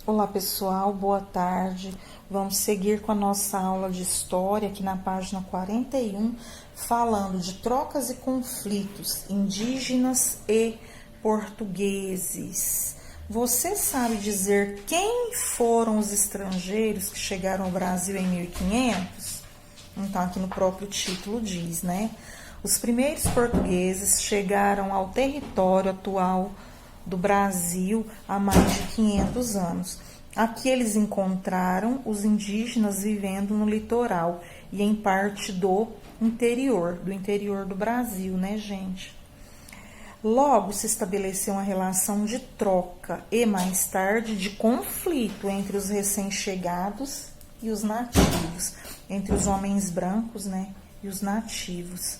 Olá pessoal, boa tarde. Vamos seguir com a nossa aula de história aqui na página 41, falando de trocas e conflitos indígenas e portugueses. Você sabe dizer quem foram os estrangeiros que chegaram ao Brasil em 1500? Então, aqui no próprio título diz, né? Os primeiros portugueses chegaram ao território atual do Brasil há mais de 500 anos. Aqui eles encontraram os indígenas vivendo no litoral e em parte do interior do Brasil, né, gente? Logo se estabeleceu uma relação de troca e mais tarde de conflito entre os recém-chegados e os nativos, entre os homens brancos, né, e os nativos.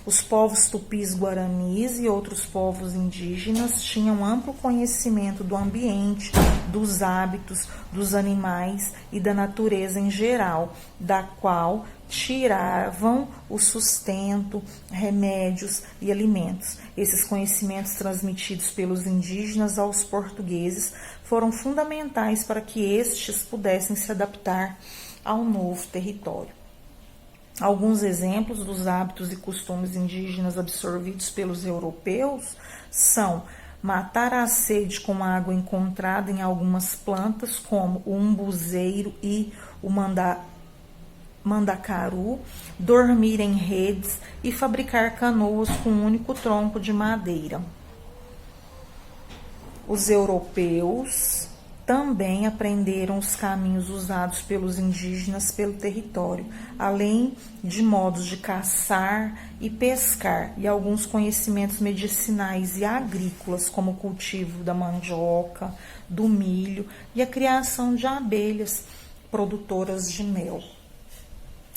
Os povos tupis guaranis e outros povos indígenas tinham amplo conhecimento do ambiente, dos hábitos, dos animais e da natureza em geral, da qual tiravam o sustento, remédios e alimentos. Esses conhecimentos transmitidos pelos indígenas aos portugueses foram fundamentais para que estes pudessem se adaptar ao novo território. Alguns exemplos dos hábitos e costumes indígenas absorvidos pelos europeus são matar a sede com água encontrada em algumas plantas, como o umbuzeiro e o mandacaru, dormir em redes e fabricar canoas com um único tronco de madeira. Os europeus também aprenderam os caminhos usados pelos indígenas pelo território, além de modos de caçar e pescar, e alguns conhecimentos medicinais e agrícolas, como o cultivo da mandioca, do milho e a criação de abelhas produtoras de mel.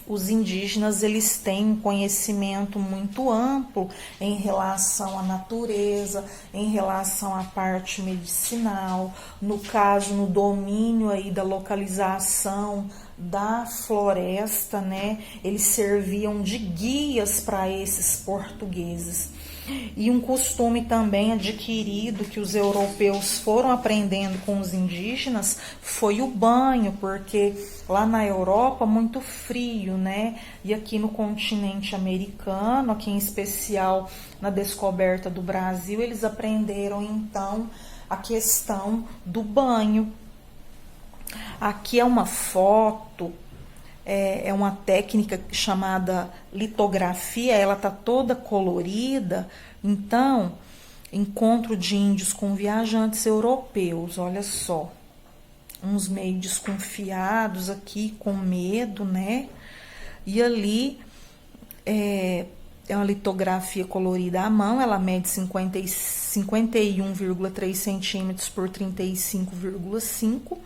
Os indígenas, eles têm um conhecimento muito amplo em relação à natureza, em relação à parte medicinal, no caso, no domínio aí da localização da floresta, né? Eles serviam de guias para esses portugueses. E um costume também adquirido que os europeus foram aprendendo com os indígenas foi o banho, porque lá na Europa muito frio, né? E aqui no continente americano, aqui em especial na descoberta do Brasil, eles aprenderam então a questão do banho. Aqui é uma foto, é uma técnica chamada litografia, ela tá toda colorida. Então, encontro de índios com viajantes europeus, olha só, uns meio desconfiados aqui, com medo, né? E ali é uma litografia colorida à mão, ela mede 51,3 centímetros por 35,5,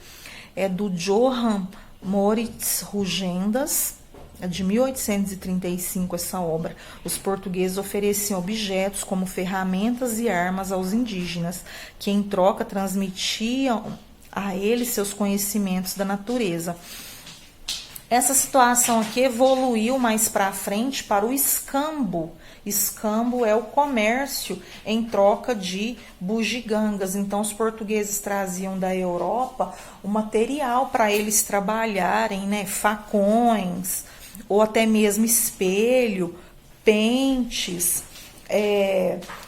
é do Johann Moritz Rugendas, é de 1835 essa obra. Os portugueses ofereciam objetos como ferramentas e armas aos indígenas, que em troca transmitiam a eles seus conhecimentos da natureza. Essa situação aqui evoluiu mais para frente para o escambo. Escambo é o comércio em troca de bugigangas. Então, os portugueses traziam da Europa o material para eles trabalharem, né? Facões, ou até mesmo espelho, pentes,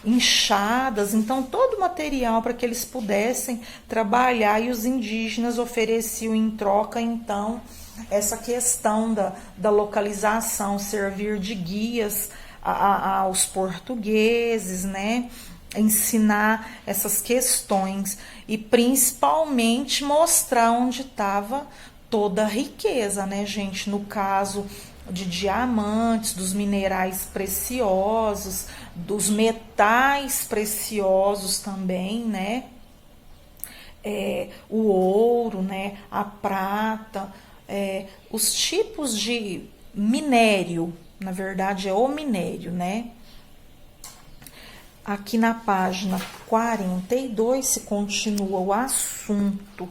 enxadas. Então, todo o material para que eles pudessem trabalhar, e os indígenas ofereciam em troca, então, essa questão da localização, servir de guias aos portugueses, né? Ensinar essas questões e principalmente mostrar onde estava toda a riqueza, né, gente? No caso de diamantes, dos minerais preciosos, dos metais preciosos também, né? O ouro, né? A prata, os tipos de minério, na verdade é o minério, né? Aqui na página 42 se continua o assunto.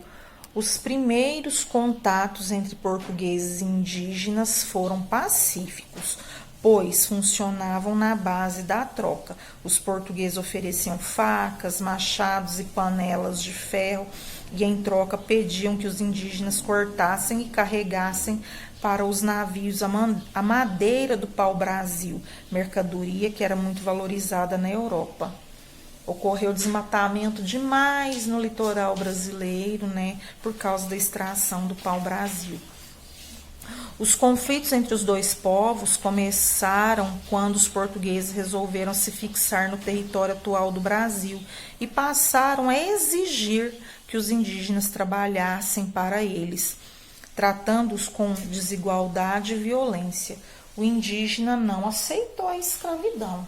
Os primeiros contatos entre portugueses e indígenas foram pacíficos, pois funcionavam na base da troca. Os portugueses ofereciam facas, machados e panelas de ferro e, em troca, pediam que os indígenas cortassem e carregassem para os navios a madeira do pau-brasil, mercadoria que era muito valorizada na Europa. Ocorreu desmatamento demais no litoral brasileiro, né, por causa da extração do pau-brasil. Os conflitos entre os dois povos começaram quando os portugueses resolveram se fixar no território atual do Brasil e passaram a exigir que os indígenas trabalhassem para eles, tratando-os com desigualdade e violência. O indígena não aceitou a escravidão,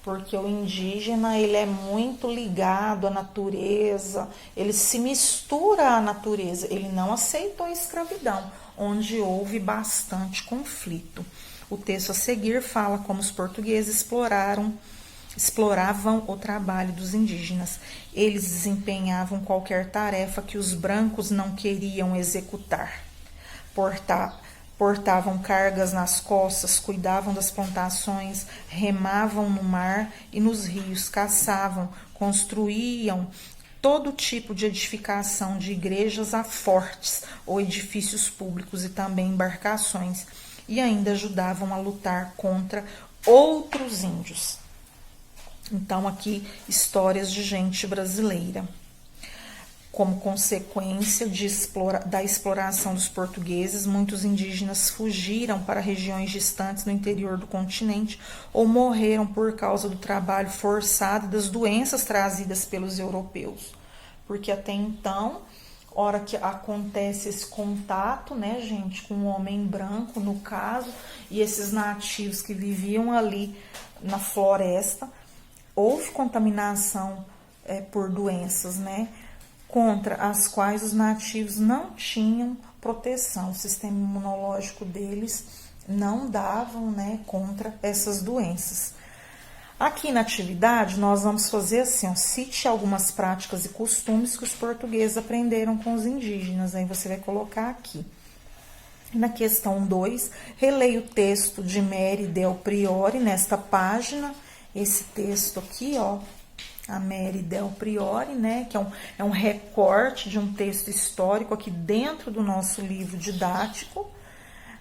porque o indígena ele é muito ligado à natureza, ele se mistura à natureza, ele não aceitou a escravidão, onde houve bastante conflito. O texto a seguir fala como os portugueses exploravam o trabalho dos indígenas. Eles desempenhavam qualquer tarefa que os brancos não queriam executar. Portavam cargas nas costas, cuidavam das plantações, remavam no mar e nos rios, caçavam, construíam todo tipo de edificação, de igrejas a fortes ou edifícios públicos e também embarcações, e ainda ajudavam a lutar contra outros índios. Então, aqui, histórias de gente brasileira. Como consequência da exploração dos portugueses, muitos indígenas fugiram para regiões distantes no interior do continente ou morreram por causa do trabalho forçado e das doenças trazidas pelos europeus. Porque até então, hora que acontece esse contato, né, gente, com o homem branco, no caso, e esses nativos que viviam ali na floresta, houve contaminação por doenças, né, contra as quais os nativos não tinham proteção. O sistema imunológico deles não davam, né, contra essas doenças. Aqui na atividade, nós vamos fazer assim, ó, cite algumas práticas e costumes que os portugueses aprenderam com os indígenas. Aí você vai colocar aqui. Na questão 2, releia o texto de Mary Del Priore nesta página. Esse texto aqui, ó, a Mary Del Priore, né, que é um recorte de um texto histórico aqui dentro do nosso livro didático,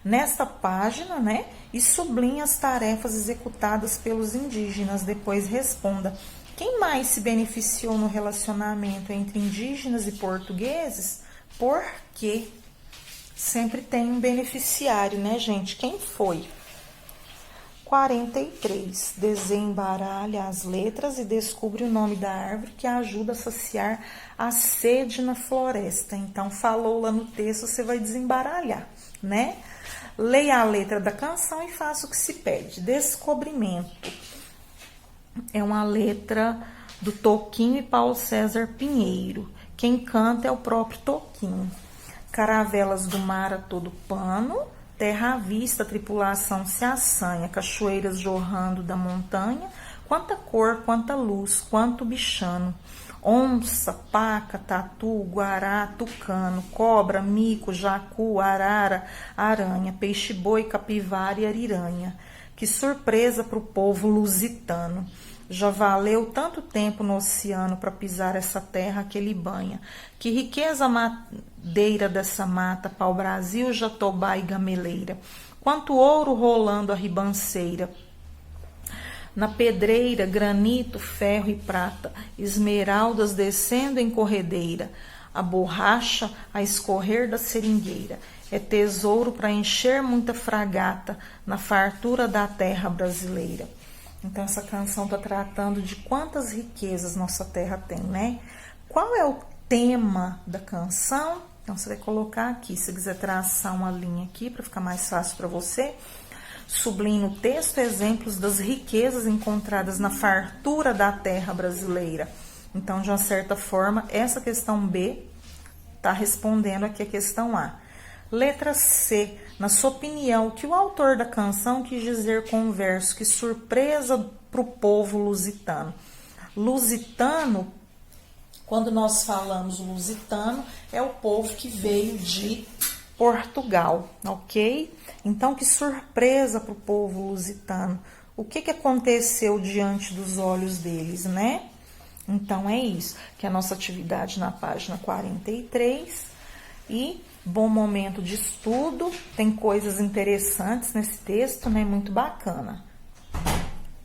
nesta página, né, e sublinha as tarefas executadas pelos indígenas. Depois responda: quem mais se beneficiou no relacionamento entre indígenas e portugueses? Por quê? Sempre tem um beneficiário, né, gente? Quem foi? 43. Desembaralha as letras e descobre o nome da árvore que ajuda a saciar a sede na floresta. Então, falou lá no texto, você vai desembaralhar, né? Leia a letra da canção e faça o que se pede. Descobrimento. É uma letra do Toquinho e Paulo César Pinheiro. Quem canta é o próprio Toquinho. Caravelas do mar a todo pano, terra à vista, a tripulação se assanha, cachoeiras jorrando da montanha, quanta cor, quanta luz, quanto bichano. Onça, paca, tatu, guará, tucano, cobra, mico, jacu, arara, aranha, peixe-boi, capivara e ariranha. Que surpresa para o povo lusitano! Já valeu tanto tempo no oceano para pisar essa terra que ele banha. Que riqueza madeira dessa mata, pau-brasil, jatobá e gameleira. Quanto ouro rolando a ribanceira. Na pedreira, granito, ferro e prata, esmeraldas descendo em corredeira. A borracha a escorrer da seringueira. É tesouro para encher muita fragata na fartura da terra brasileira. Então, essa canção está tratando de quantas riquezas nossa terra tem, né? Qual é o tema da canção? Então, você vai colocar aqui, se quiser traçar uma linha aqui para ficar mais fácil para você. Sublinhe no texto exemplos das riquezas encontradas na fartura da terra brasileira. Então, de uma certa forma, essa questão B está respondendo aqui a questão A. Letra C. Na sua opinião, o que o autor da canção quis dizer com o verso? Que surpresa para o povo lusitano. Lusitano, quando nós falamos lusitano, é o povo que veio de Portugal, ok? Então, que surpresa para o povo lusitano. O que aconteceu diante dos olhos deles, né? Então, é isso, que é a nossa atividade na página 43. E bom momento de estudo, tem coisas interessantes nesse texto, né? Muito bacana.